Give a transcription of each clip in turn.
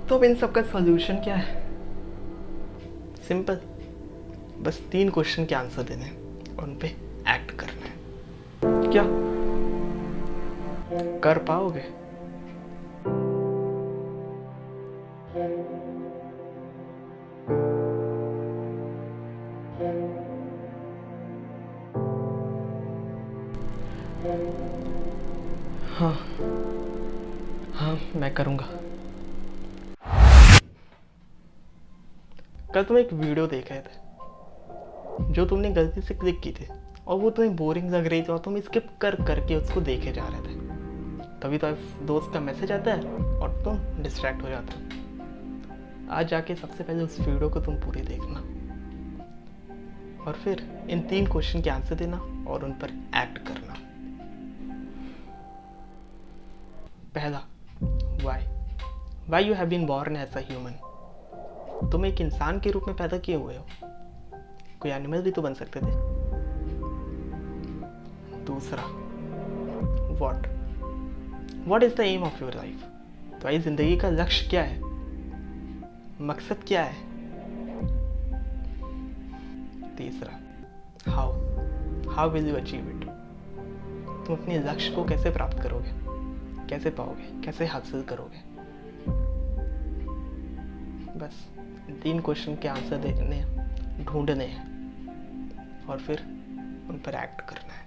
तो अब इन सब का सॉल्यूशन क्या है? सिंपल, बस 3 क्वेश्चन के आंसर देने हैं और उन पे एक्ट करना है। क्या कर पाओगे? हाँ हाँ, मैं करूँगा। कल तुम एक वीडियो देख रहे थे जो तुमने गलती से क्लिक की थी और वो तुम्हें बोरिंग लग रही थी और तुम स्किप कर करके उसको देखे जा रहे थे। तभी तो दोस्त का मैसेज आता है और तुम डिस्ट्रैक्ट हो जाते हो। आज जाके सबसे पहले उस वीडियो को तुम पूरी देखना और फिर इन 3 क्वेश्चन के आंसर देना और उन पर एक्ट करना। पहला, why you have been born as a human. तुम एक इंसान के रूप में पैदा किए हुए हो, कोई एनिमल भी तो बन सकते थे। दूसरा, what is the aim of your life. तुम्हारी जिंदगी का लक्ष्य क्या है, मकसद क्या है। तीसरा, how will you achieve it. तुम अपने लक्ष्य को कैसे प्राप्त करोगे, कैसे पाओगे, कैसे हासिल करोगे। बस 3 क्वेश्चन के आंसर देने, ढूंढने हैं और फिर उन पर एक्ट करना है।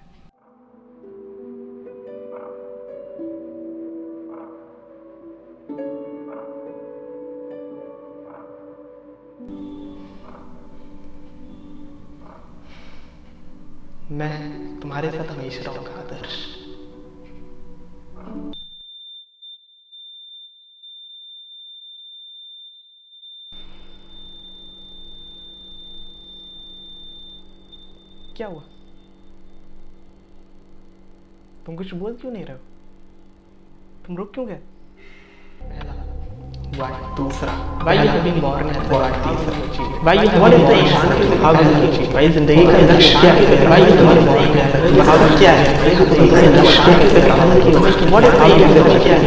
मैं तुम्हारे साथ हमेशा रहूंगा आदर्श। क्या हुआ? तुम कुछ बोल क्यों नहीं रहे हो? तुम रुक क्यों गए? पहला, दूसरा, why you have been born as a what। तीसरा, why you what is the aim, how will you achieve। भाई जिंदगी का लक्ष्य क्या है? why you have been born as a how क्या है? तुम्हारे लक्ष्य को कैसे प्राप्त करोगे? what is the aim क्या है?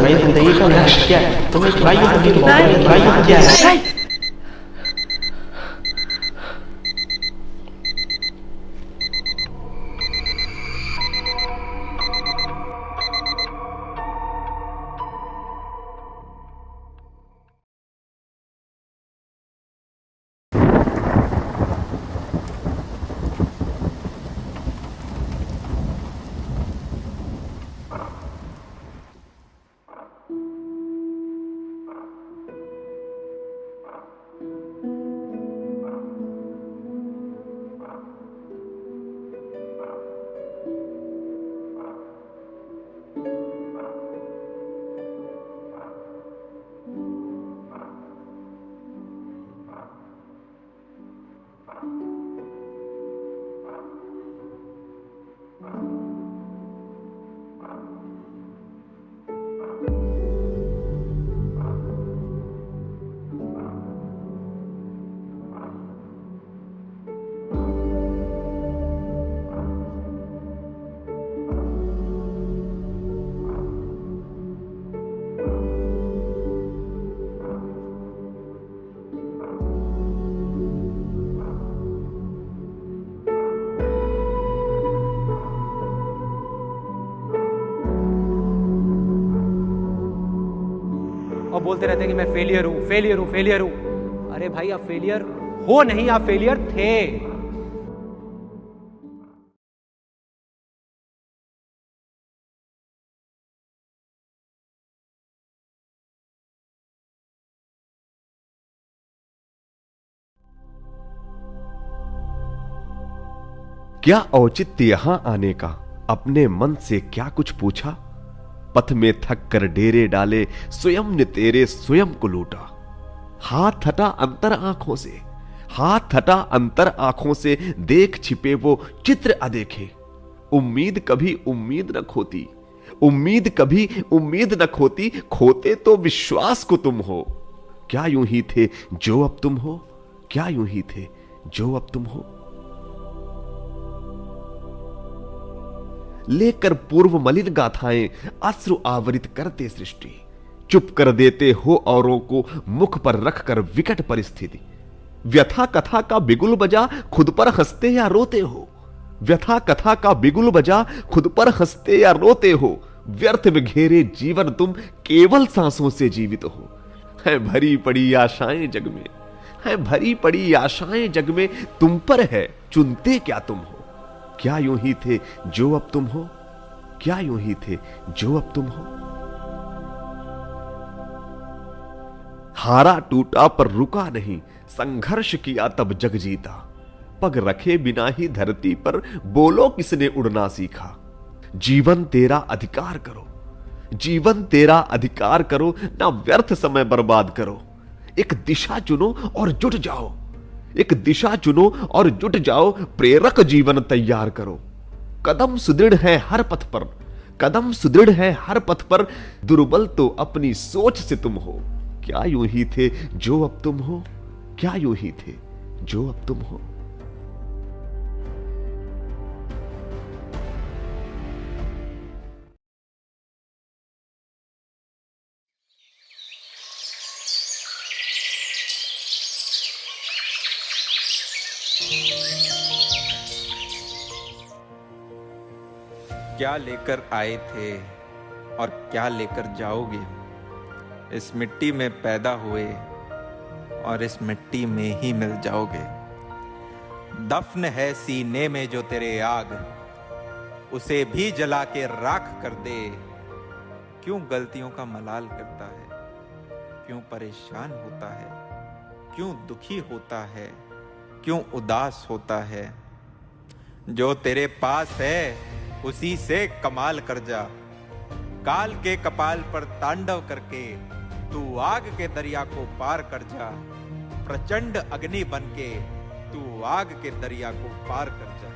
भाई जिंदगी का लक्ष्य क्या है? तुम्हें why you have been born why you क्या है? और बोलते रहते हैं कि मैं फेलियर हूं, फेलियर हूं, फेलियर हूं। अरे भाई, आप फेलियर हो नहीं, आप फेलियर थे। क्या औचित्य यहां आने का, अपने मन से क्या कुछ पूछा। पथ में थक कर डेरे डाले, स्वयं ने तेरे स्वयं को लूटा। हाथ हटा अंतर आंखों से, हाथ हटा अंतर आंखों से, देख छिपे वो चित्र अदेखे। उम्मीद कभी उम्मीद न खोती, उम्मीद कभी उम्मीद न खोती, खोते तो विश्वास को तुम हो। क्या यूं ही थे जो अब तुम हो, क्या यूं ही थे जो अब तुम हो। लेकर पूर्व मलिन गाथाएं, अश्रु आवरित करते सृष्टि। चुप कर देते हो औरों को मुख पर रखकर विकट परिस्थिति। व्यथा कथा का बिगुल बजा, खुद पर हंसते या रोते हो। व्यथा कथा का बिगुल बजा, खुद पर हंसते या रोते हो। व्यर्थ में घेरे जीवन तुम, केवल सांसों से जीवित हो। है भरी पड़ी आशाएं जग में, है भरी पड़ी आशाएं जग में, तुम पर है चुनते क्या तुम हो। क्या यूं ही थे जो अब तुम हो, क्या यूं ही थे जो अब तुम हो। हारा टूटा पर रुका नहीं, संघर्ष किया तब जग जीता। पग रखे बिना ही धरती पर, बोलो किसने उड़ना सीखा। जीवन तेरा अधिकार करो, जीवन तेरा अधिकार करो, ना व्यर्थ समय बर्बाद करो। एक दिशा चुनो और जुट जाओ, एक दिशा चुनो और जुट जाओ। प्रेरक जीवन तैयार करो। कदम सुदृढ़ है हर पथ पर, कदम सुदृढ़ है हर पथ पर। दुर्बल तो अपनी सोच से तुम हो। क्या यूं ही थे जो अब तुम हो, क्या यूं ही थे जो अब तुम हो। क्या लेकर आए थे और क्या लेकर जाओगे। इस मिट्टी में पैदा हुए और इस मिट्टी में ही मिल जाओगे। दफन है सीने में जो तेरे आग, उसे भी जला के राख कर दे। क्यों गलतियों का मलाल करता है, क्यों परेशान होता है, क्यों दुखी होता है, क्यों उदास होता है। जो तेरे पास है उसी से कमाल कर जा। काल के कपाल पर तांडव करके तू आग के दरिया को पार कर जा। प्रचंड अग्नि बनके तू आग के दरिया को पार कर जा।